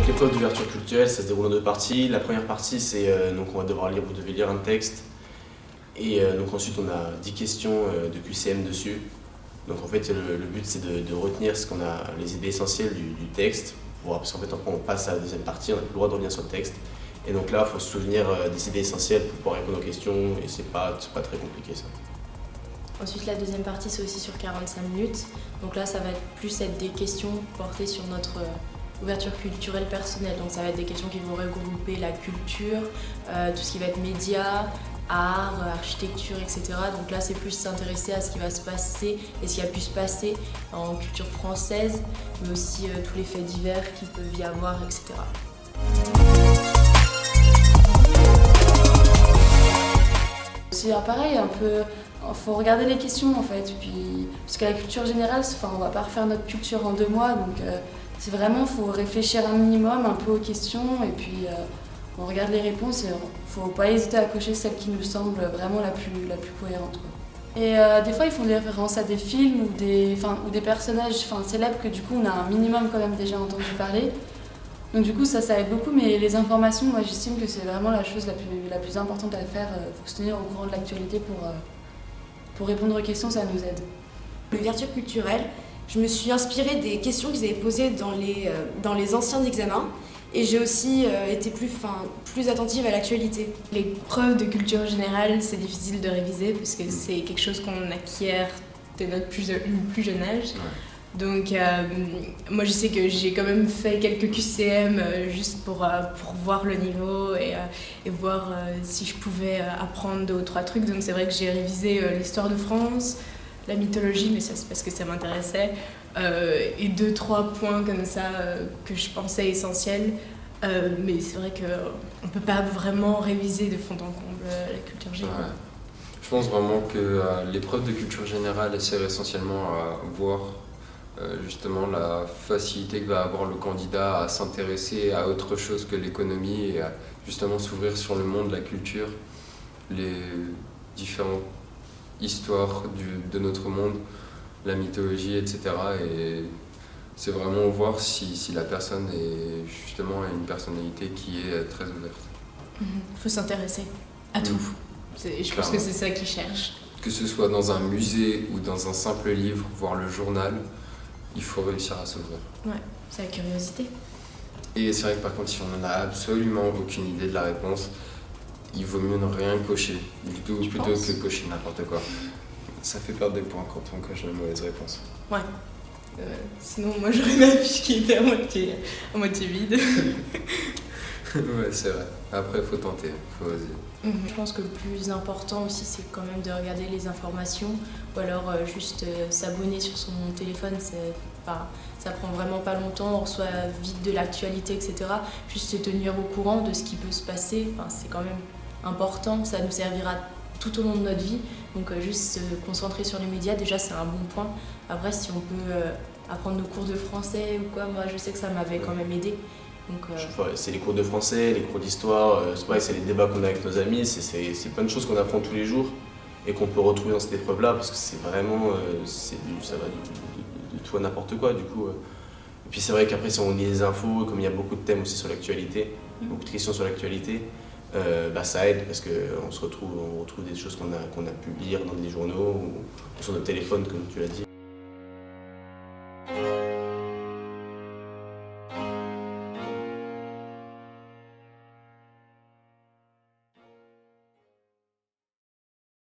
l'épreuve d'ouverture culturelle, ça se déroule en deux parties. La première partie, c'est donc on va devoir lire, vous devez lire un texte. Et donc ensuite, on a 10 questions de QCM dessus. Donc en fait, le but, c'est de retenir ce qu'on a, les idées essentielles du texte. Parce qu'en fait, après, on passe à la deuxième partie, on n'a plus le droit de revenir sur le texte. Et donc là, il faut se souvenir des idées essentielles pour pouvoir répondre aux questions. Et c'est pas très compliqué, ça. Ensuite, la deuxième partie, c'est aussi sur 45 minutes. Donc là, ça va plus être des questions portées sur notre ouverture culturelle personnelle. Donc ça va être des questions qui vont regrouper la culture, tout ce qui va être médias, art, architecture, etc. Donc là, c'est plus s'intéresser à ce qui va se passer et ce qui a pu se passer en culture française, mais aussi tous les faits divers qu'il peut y avoir, etc. C'est pareil, un peu, faut regarder les questions en fait, puis, parce que la culture générale, on va pas refaire notre culture en 2 mois, donc c'est vraiment, faut réfléchir un minimum un peu aux questions, et puis on regarde les réponses, et faut pas hésiter à cocher celle qui nous semble vraiment la plus cohérente, quoi. Et des fois ils font des références à des films ou des personnages célèbres que du coup on a un minimum quand même déjà entendu parler. Donc du coup ça aide beaucoup, mais les informations, moi j'estime que c'est vraiment la chose la plus importante à faire. Faut se tenir au courant de l'actualité pour répondre aux questions, ça nous aide. L'ouverture culturelle, je me suis inspirée des questions qu'ils avaient posées dans les anciens examens, et j'ai aussi été plus attentive à l'actualité. L'épreuve de culture générale, c'est difficile de réviser parce que c'est quelque chose qu'on acquiert de notre plus jeune âge. Ouais. Donc moi je sais que j'ai quand même fait quelques QCM juste pour voir le niveau et voir si je pouvais apprendre 2 ou 3 trucs. Donc c'est vrai que j'ai révisé l'histoire de France, la mythologie, mais ça c'est parce que ça m'intéressait, et 2-3 points comme ça que je pensais essentiels. Mais c'est vrai qu'on ne peut pas vraiment réviser de fond en comble la culture générale. Ouais. Je pense vraiment que l'épreuve de culture générale, elle sert essentiellement à voir justement la facilité que va avoir le candidat à s'intéresser à autre chose que l'économie et à justement s'ouvrir sur le monde, la culture, les différentes histoires de notre monde, la mythologie, etc. Et c'est vraiment voir si la personne est justement une personnalité qui est très ouverte. Il faut s'intéresser à tout. Je pense que c'est ça qu'ils cherchent. Que ce soit dans un musée ou dans un simple livre, voire le journal, il faut réussir à s'ouvrir. Ouais, c'est la curiosité. Et c'est vrai que par contre, si on n'en a absolument aucune idée de la réponse, il vaut mieux ne rien cocher du tout plutôt que cocher n'importe quoi. Ça fait perdre des points quand on coche la mauvaise réponse. Ouais. Sinon, moi j'aurais ma fiche qui était à moitié vide. Ouais, c'est vrai. Après, il faut tenter, il faut oser. Je pense que le plus important aussi, c'est quand même de regarder les informations, ou alors juste s'abonner sur son téléphone. Ça prend vraiment pas longtemps, on reçoit vite de l'actualité, etc. Juste se tenir au courant de ce qui peut se passer, c'est quand même important, ça nous servira tout au long de notre vie. Donc juste se concentrer sur les médias, déjà c'est un bon point. Après, si on peut apprendre nos cours de français ou quoi, moi je sais que ça m'avait quand même aidé. C'est les cours de français, les cours d'histoire, c'est les débats qu'on a avec nos amis, c'est plein de choses qu'on apprend tous les jours et qu'on peut retrouver dans cette épreuve-là, parce que c'est vraiment, ça va de tout à n'importe quoi du coup. Et puis c'est vrai qu'après si on lit les infos, comme il y a beaucoup de thèmes aussi sur l'actualité, beaucoup de questions sur l'actualité, ça aide parce qu'on retrouve des choses qu'on a pu lire dans des journaux ou sur notre téléphone comme tu l'as dit.